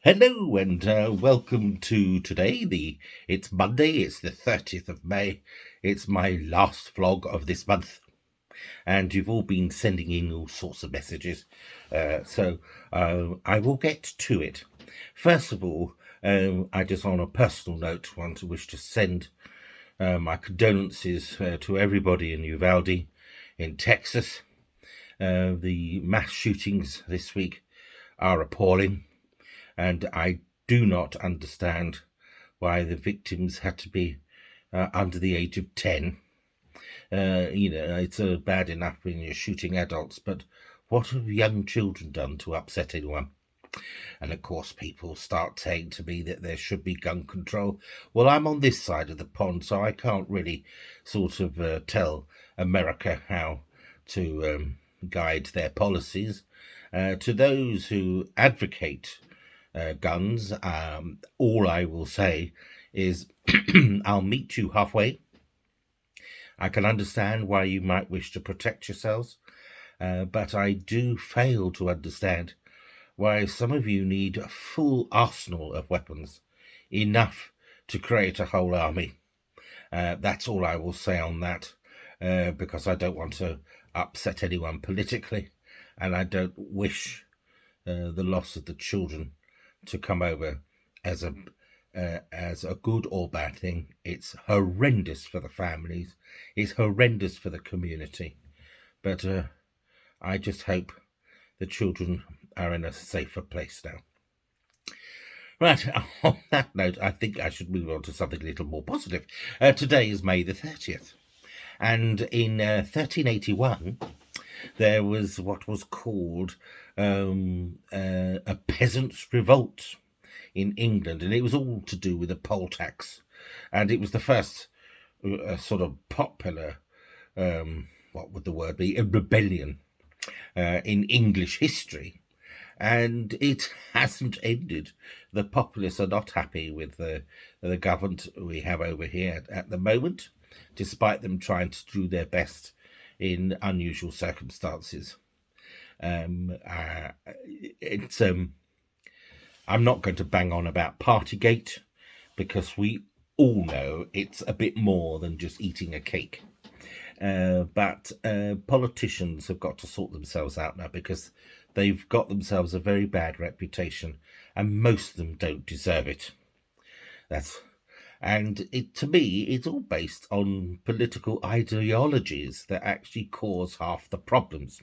Hello and welcome to today. It's Monday, it's the 30th of May. It's my last vlog of this month. And you've all been sending in all sorts of messages. So I will get to it. First of all, I just on a personal note want to wish to send my condolences to everybody in Uvalde in Texas. The mass shootings this week are appalling. And I do not understand why the victims had to be under the age of 10. It's bad enough when you're shooting adults, but what have young children done to upset anyone? And of course, people start saying to me that there should be gun control. Well, I'm on this side of the pond, so I can't really sort of tell America how to guide their policies. To those who advocate guns, all I will say is I'll meet you halfway. I can understand why you might wish to protect yourselves, but I do fail to understand why some of you need a full arsenal of weapons, enough to create a whole army. That's all I will say on that, because I don't want to upset anyone politically, and I don't wish the loss of the children to come over as a good or bad thing. It's horrendous for the families. It's horrendous for the community. But I just hope the children are in a safer place now. Right, on that note, I think I should move on to something a little more positive. Today is May the 30th. And in 1381, there was what was called a peasants' revolt in England, and it was all to do with the poll tax, and it was the first sort of popular, what would the word be, a rebellion in English history, and it hasn't ended. The populace are not happy with the government we have over here at the moment, despite them trying to do their best in unusual circumstances. I'm not going to bang on about Partygate, because we all know it's a bit more than just eating a cake. But politicians have got to sort themselves out now, because they've got themselves a very bad reputation, and most of them don't deserve it. To me, it's all based on political ideologies that actually cause half the problems.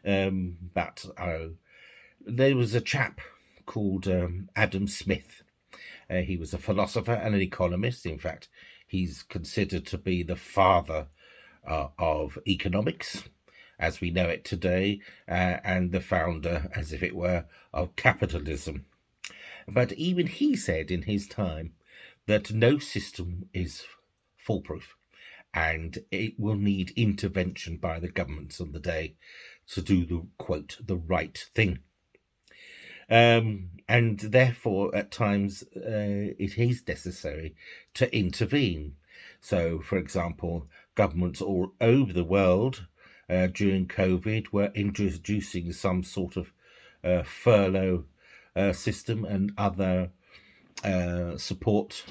But there was a chap called Adam Smith. He was a philosopher and an economist. In fact, he's considered to be the father of economics as we know it today, and the founder, as if it were, of capitalism. But even he said in his time that no system is foolproof, and it will need intervention by the governments on the day to do the, quote, the right thing. And therefore, at times, it is necessary to intervene. So, for example, governments all over the world during COVID were introducing some sort of furlough system and other support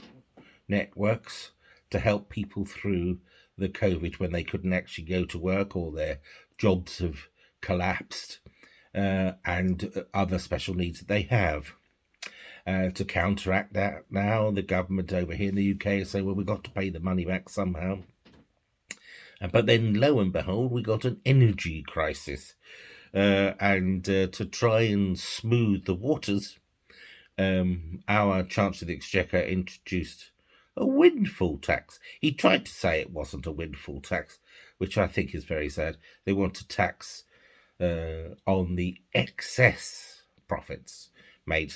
networks to help people through the COVID when they couldn't actually go to work, or their jobs have collapsed, and other special needs that they have. To counteract that, now the government over here in the UK is saying, well, we've got to pay the money back somehow. But then, lo and behold, we got an energy crisis. And to try and smooth the waters, our Chancellor of the Exchequer introduced a windfall tax. He tried to say it wasn't a windfall tax, which I think is very sad. They want to tax on the excess profits made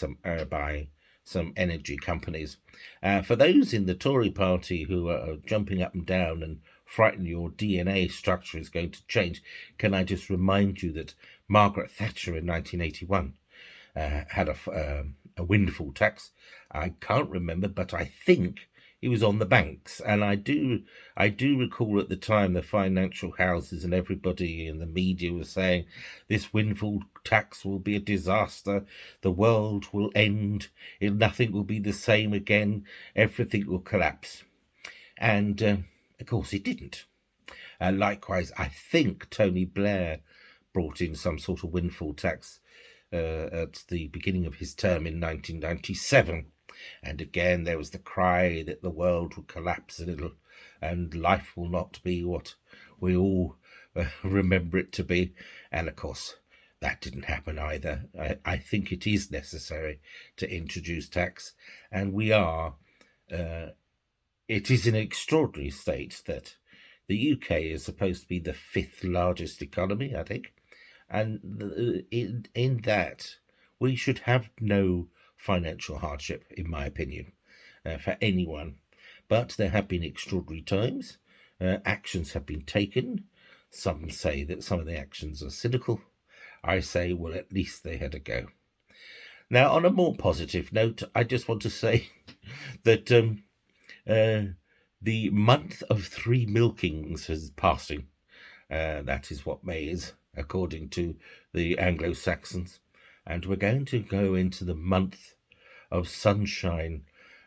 by some energy companies. For those in the Tory party who are jumping up and down and frightened your DNA structure is going to change, can I just remind you that Margaret Thatcher in 1981 had a windfall tax. I can't remember, but I think he was on the banks. And I do recall at the time the financial houses and everybody in the media was saying this windfall tax will be a disaster, the world will end, nothing will be the same again, everything will collapse. And of course it didn't. Likewise, I think Tony Blair brought in some sort of windfall tax at the beginning of his term in 1997. And again, there was the cry that the world would collapse a little and life will not be what we all remember it to be. And of course, that didn't happen either. I think it is necessary to introduce tax, and we are. It is an extraordinary state that the UK is supposed to be the 5th largest economy, I think, and in that we should have no financial hardship, in my opinion, for anyone. But there have been extraordinary times. Actions have been taken. Some say that some of the actions are cynical. I say, well, at least they had a go. Now, on a more positive note, I just want to say that the month of 3 milkings is passing. That is what May is, according to the Anglo-Saxons. And we're going to go into the month of sunshine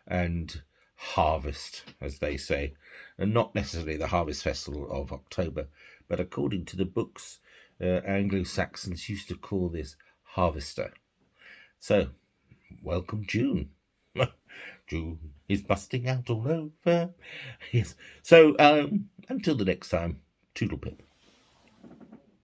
and harvest, as they say. And not necessarily the harvest festival of October, but according to the books, Anglo-Saxons used to call this harvester. So, welcome June. June is busting out all over. Yes. So, until the next time, toodle pip.